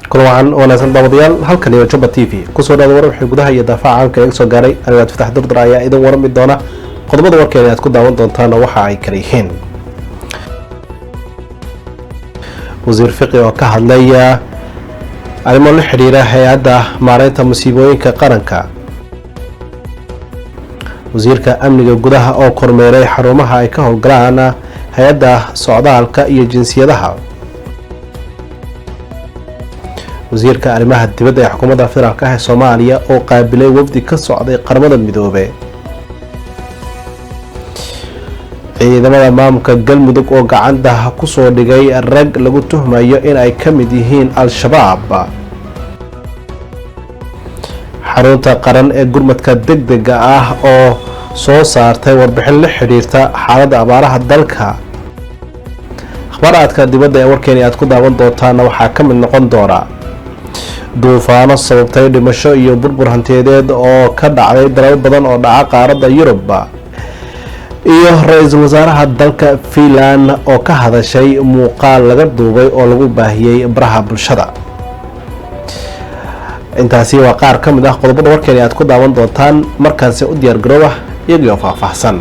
كلوان وناسن داوديال halkan iyo Juba TV kusoo dhawaad war wixii gudaha iyo daafaca caanka ee soo gaaray aniga Fataax Durdur ayaa idin warami doona qodobada warkeena aad ku daawan doontaan waxa ay kala yihiin wasiir fiqi oo ka hadlaya arrimo la xiriira hay'adda maareynta musiibooyinka qaranka wasiirka amniga gudaha oo kormeeray xarumaha ay ka howlgalaan hay'adda socdaalka iyo jinsiyadaha wasiirka arrimaha dibadda ee xukuumadda federaalka ah ee Soomaaliya oo qaabilay wafdi ka socday qaramada midoobay ciidamada maamulka galmudug oo gacanta ku soo dhigay rag lagu tuhmayo in ay ka mid yihiin al-shabaab xarunta qaran ee gurmadka degdega ah oo soo saartay warbixin la xiriirta xaaladda abaaraha dalka akhbaaraadka dibadda ee warkeena aad ku daawan doontaan waxaa ka mid noqon doona duufaano sababtay dhimasho iyo burbur hantiyadeed oo ka dhacday dalal badan oo dhaca qaaradda Yurub iyo ra'iisul wasaaraha dalka Finland oo ka hadashay muuqaal laga duubay oo lagu baahiyay baraha bulshada intaasi waa qaar ka mid ah qodobada warkeena aad ku daawan doontaan markaas u diyaar garoow iyagoo faahfaahsan